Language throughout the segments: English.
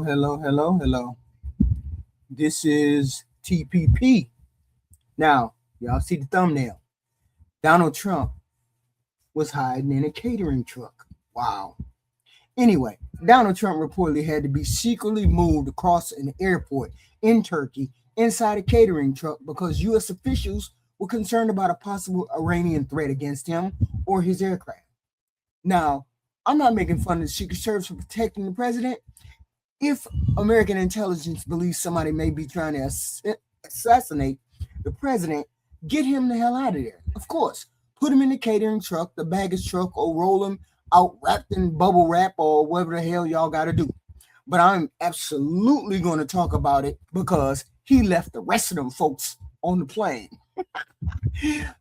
hello. This is TPP. Now, y'all see the thumbnail. Donald Trump was hiding in a catering truck. Wow. Anyway, Donald Trump reportedly had to be secretly moved across an airport in Turkey inside a catering truck because U.S. officials were concerned about a possible Iranian threat against him or his aircraft. Now, I'm not making fun of the Secret Service for protecting the president. If American intelligence believes somebody may be trying to assassinate the president, get him the hell out of there. Of course, put him in the catering truck, the baggage truck, or roll him out wrapped in bubble wrap or whatever the hell y'all got to do. But I'm absolutely going to talk about it because he left the rest of them folks on the plane.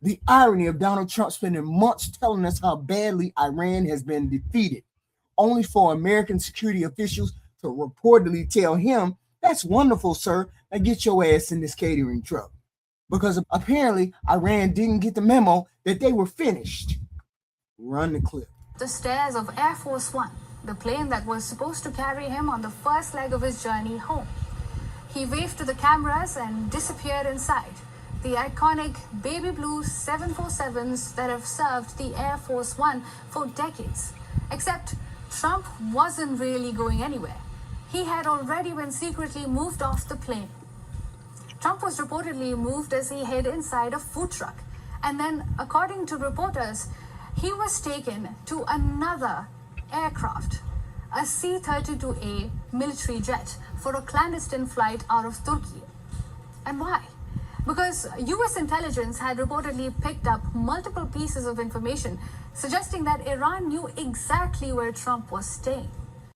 The irony of Donald Trump spending months telling us how badly Iran has been defeated, only for American security officials to reportedly tell him, "That's wonderful, sir. Now get your ass in this catering truck." Because apparently Iran didn't get the memo that they were finished. Run the clip. The stairs of Air Force One, the plane that was supposed to carry him on the first leg of his journey home. He waved to the cameras and disappeared inside. The iconic baby blue 747s that have served the Air Force One for decades. Except Trump wasn't really going anywhere. He had already been secretly moved off the plane. Trump was reportedly moved as he hid inside a food truck. And then, according to reporters, he was taken to another aircraft, a C-32A military jet, for a clandestine flight out of Turkey. And why? Because US intelligence had reportedly picked up multiple pieces of information suggesting that Iran knew exactly where Trump was staying.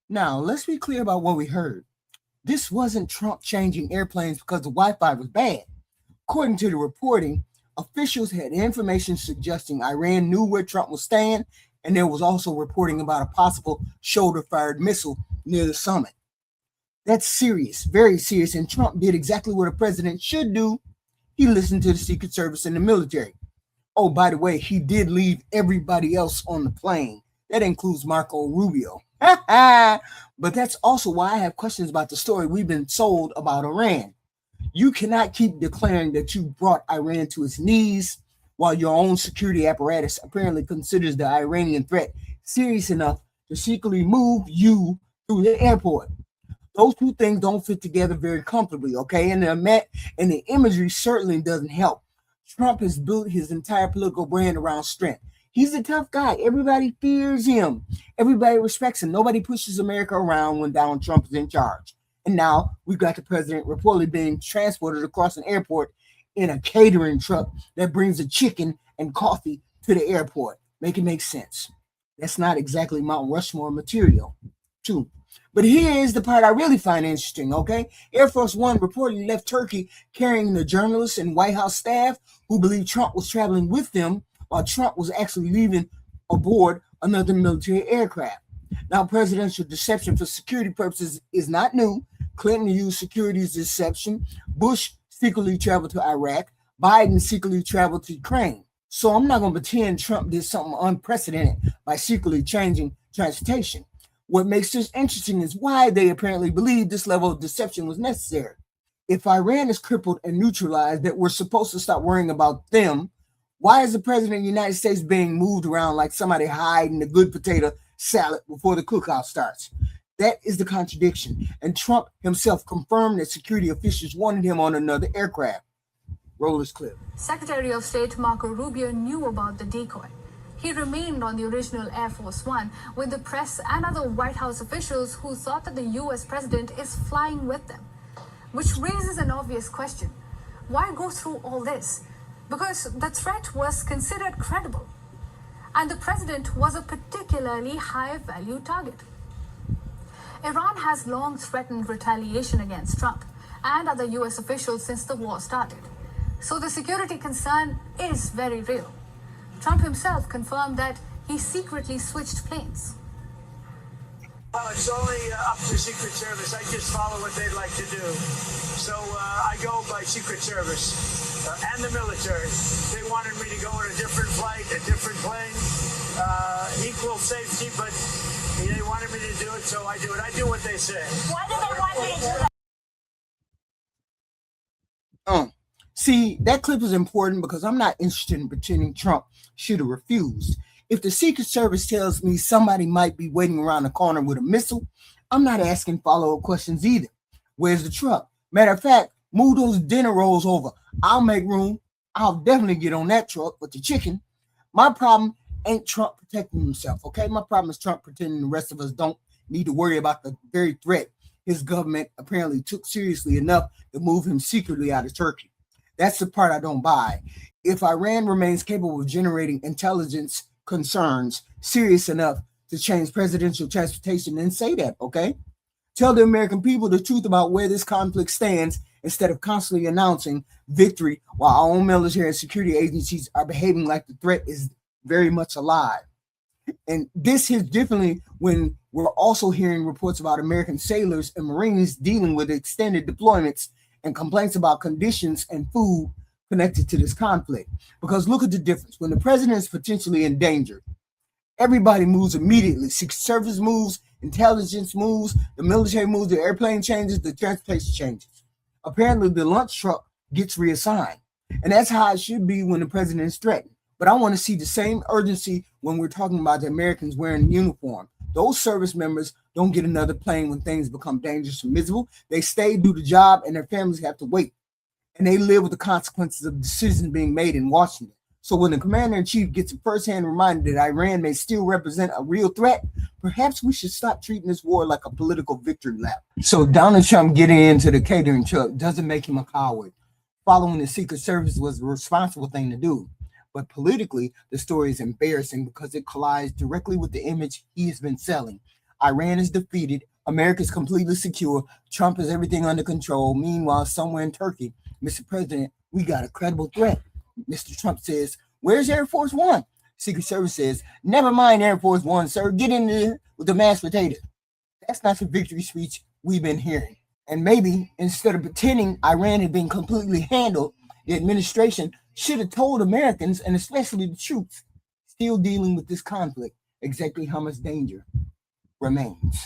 Now, let's be clear about what we heard. This wasn't Trump changing airplanes because the Wi-Fi was bad. According to the reporting, officials had information suggesting Iran knew where Trump was staying, and there was also reporting about a possible shoulder-fired missile near the summit. That's serious, very serious, and Trump did exactly what a president should do. He listened to the Secret Service and the military. Oh, by the way, he did leave everybody else on the plane. That includes Marco Rubio. But that's also why I have questions about the story we've been sold about Iran. You cannot keep declaring that you brought Iran to its knees while your own security apparatus apparently considers the Iranian threat serious enough to secretly move you through the airport. Those two things don't fit together very comfortably, okay? And the imagery certainly doesn't help. Trump has built his entire political brand around strength. He's a tough guy. Everybody fears him. Everybody respects him. Nobody pushes America around when Donald Trump is in charge. And now we've got the president reportedly being transported across an airport in a catering truck that brings a chicken and coffee to the airport. Make it make sense. That's not exactly Mount Rushmore material, too. But here is the part I really find interesting, okay? Air Force One reportedly left Turkey carrying the journalists and White House staff who believed Trump was traveling with them while Trump was actually leaving aboard another military aircraft. Now, presidential deception for security purposes is not new. Clinton used security deception. Bush secretly traveled to Iraq. Biden secretly traveled to Ukraine. So I'm not going to pretend Trump did something unprecedented by secretly changing transportation. What makes this interesting is why they apparently believe this level of deception was necessary. If Iran is crippled and neutralized, that we're supposed to stop worrying about them, why is the president of the United States being moved around like somebody hiding the good potato salad before the cookout starts? That is the contradiction. And Trump himself confirmed that security officials wanted him on another aircraft. Roll this clip. Secretary of State Marco Rubio knew about the decoy. He remained on the original Air Force One with the press and other White House officials who thought that the US president is flying with them. Which raises an obvious question. Why go through all this? Because the threat was considered credible. And the president was a particularly high-value target. Iran has long threatened retaliation against Trump and other US officials since the war started. So the security concern is very real. Trump himself confirmed that he secretly switched planes. Well, it's only up to Secret Service. I just follow what they'd like to do. So I go by Secret Service and the military. They wanted me to go on a different flight, a different plane, equal safety, but They wanted me to do it, so I do it. I do what they say. Why do they want you to do that? See, that clip is important because I'm not interested in pretending Trump should have refused. If the Secret Service tells me somebody might be waiting around the corner with a missile, I'm not asking follow-up questions either. Where's the truck? Matter of fact, move those dinner rolls over. I'll make room. I'll definitely get on that truck with the chicken. My problem ain't Trump protecting himself, okay? My problem is Trump pretending the rest of us don't need to worry about the very threat his government apparently took seriously enough to move him secretly out of Turkey. That's the part I don't buy. If Iran remains capable of generating intelligence concerns serious enough to change presidential transportation, then say that, okay? Tell the American people the truth about where this conflict stands instead of constantly announcing victory while our own military and security agencies are behaving like the threat is very much alive. And this hits differently when we're also hearing reports about American sailors and Marines dealing with extended deployments and complaints about conditions and food connected to this conflict. Because look at the difference. When the president is potentially endangered, everybody moves immediately. Secret Service moves, intelligence moves, the military moves, the airplane changes, the transportation changes. Apparently, the lunch truck gets reassigned. And that's how it should be when the president is threatened. But I want to see the same urgency when we're talking about the Americans wearing uniform. Those service members don't get another plane when things become dangerous or miserable. They stay, do the job, and their families have to wait. And they live with the consequences of decisions being made in Washington. So when the commander-in-chief gets a first-hand reminder that Iran may still represent a real threat, perhaps we should stop treating this war like a political victory lap. So Donald Trump getting into the catering truck doesn't make him a coward. Following the Secret Service was the responsible thing to do. But politically, the story is embarrassing because it collides directly with the image he has been selling. Iran is defeated. America is completely secure. Trump has everything under control. Meanwhile, somewhere in Turkey, Mr. President, we got a credible threat. Mr. Trump says, where's Air Force One? Secret Service says, never mind Air Force One, sir. Get in there with the mashed potatoes. That's not the victory speech we've been hearing. And maybe instead of pretending Iran had been completely handled, the administration should have told Americans, and especially the troops still dealing with this conflict, exactly how much danger remains.